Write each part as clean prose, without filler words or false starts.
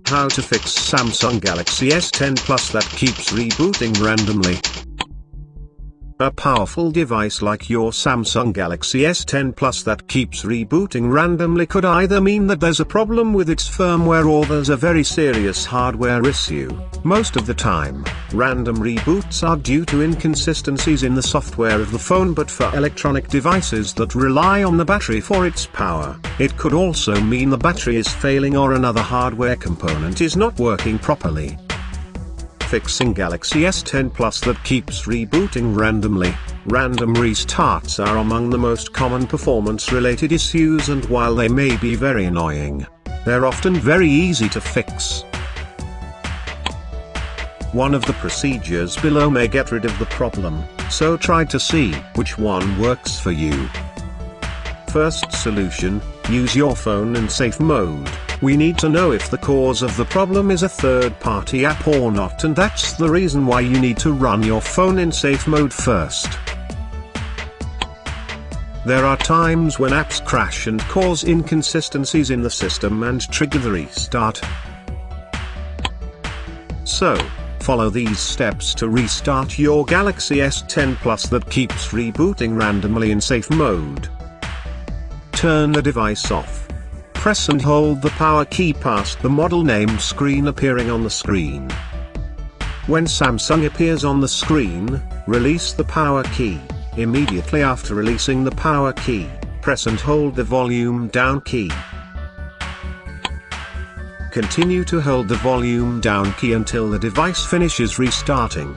How to fix Samsung Galaxy S10 Plus that keeps rebooting randomly. A powerful device like your Samsung Galaxy S10 Plus that keeps rebooting randomly could either mean that there's a problem with its firmware or there's a very serious hardware issue. Most of the time, random reboots are due to inconsistencies in the software of the phone, but for electronic devices that rely on the battery for its power, it could also mean the battery is failing or another hardware component is not working properly. Fixing Galaxy S10 Plus that keeps rebooting randomly. Random restarts are among the most common performance-related issues, and while they may be very annoying, they're often very easy to fix. One of the procedures below may get rid of the problem, so try to see which one works for you. First solution: use your phone in safe mode. We need to know if the cause of the problem is a third-party app or not, and that's the reason why you need to run your phone in safe mode first. There are times when apps crash and cause inconsistencies in the system and trigger the restart. So, follow these steps to restart your Galaxy S10 Plus that keeps rebooting randomly in safe mode. Turn the device off. Press and hold the power key past the model name screen appearing on the screen. When Samsung appears on the screen, release the power key. Immediately after releasing the power key, press and hold the volume down key. Continue to hold the volume down key until the device finishes restarting.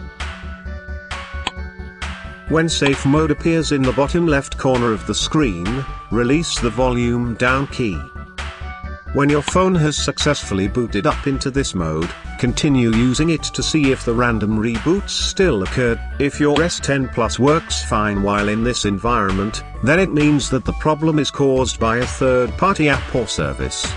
When safe mode appears in the bottom left corner of the screen, release the volume down key. When your phone has successfully booted up into this mode, continue using it to see if the random reboots still occurred. If your S10 Plus works fine while in this environment, then it means that the problem is caused by a third-party app or service.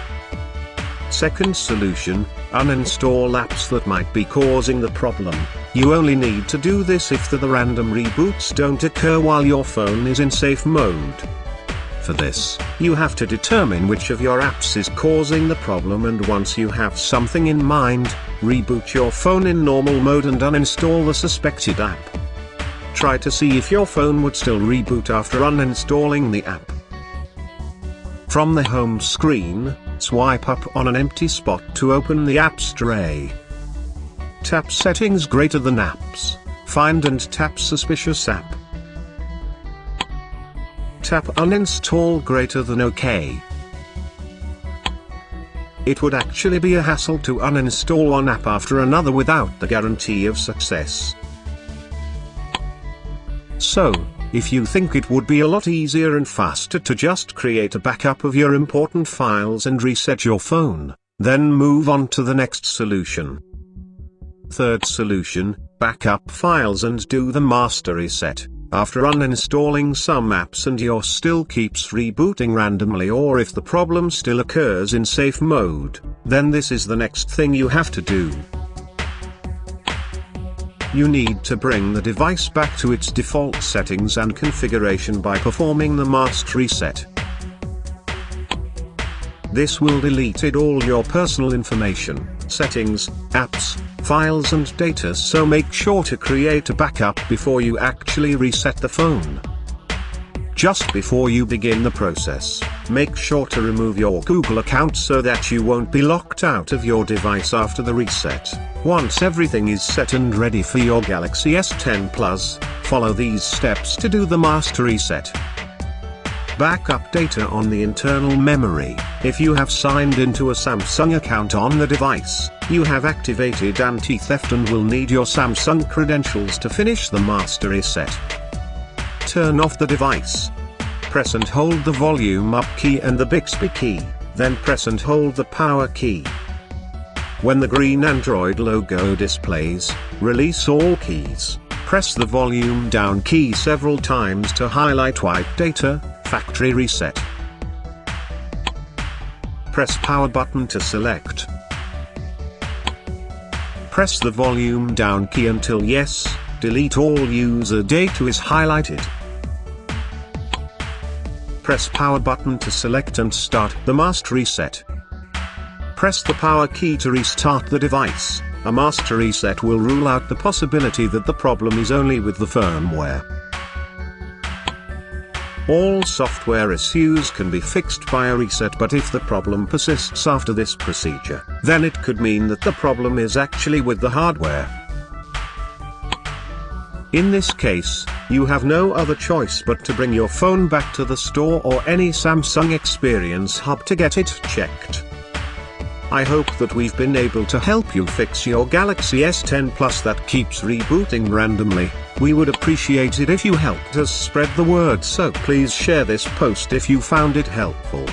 Second solution: uninstall apps that might be causing the problem. You only need to do this if the random reboots don't occur while your phone is in safe mode. For this, you have to determine which of your apps is causing the problem, and once you have something in mind, reboot your phone in normal mode and uninstall the suspected app. Try to see if your phone would still reboot after uninstalling the app. From the home screen, swipe up on an empty spot to open the apps tray. Tap Settings greater than Apps, find and tap Suspicious App. Tap Uninstall greater than OK. It would actually be a hassle to uninstall one app after another without the guarantee of success. So, if you think it would be a lot easier and faster to just create a backup of your important files and reset your phone, then move on to the next solution. Third solution: backup files and do the master reset. After uninstalling some apps and your still keeps rebooting randomly, or if the problem still occurs in safe mode, then this is the next thing you have to do. You need to bring the device back to its default settings and configuration by performing the master reset. This will delete all your personal information, settings, apps, files and data, so make sure to create a backup before you actually reset the phone. Just before you begin the process, make sure to remove your Google account so that you won't be locked out of your device after the reset. Once everything is set and ready for your Galaxy S10 Plus, follow these steps to do the master reset. Backup data on the internal memory. If you have signed into a Samsung account on the device, you have activated anti-theft and will need your Samsung credentials to finish the master reset. Turn off the device. Press and hold the volume up key and the Bixby key, then press and hold the power key. When the green Android logo displays, release all keys. Press the volume down key several times to highlight white data, factory reset. Press power button to select. Press the volume down key until yes, delete all user data is highlighted. Press power button to select and start the master reset. press the power key to restart the device. A master reset will rule out the possibility that the problem is only with the firmware. All software issues can be fixed by a reset, but if the problem persists after this procedure, then it could mean that the problem is actually with the hardware. In this case, you have no other choice but to bring your phone back to the store or any Samsung Experience Hub to get it checked. I hope that we've been able to help you fix your Galaxy S10 Plus that keeps rebooting randomly. We would appreciate it if you helped us spread the word, so please share this post if you found it helpful.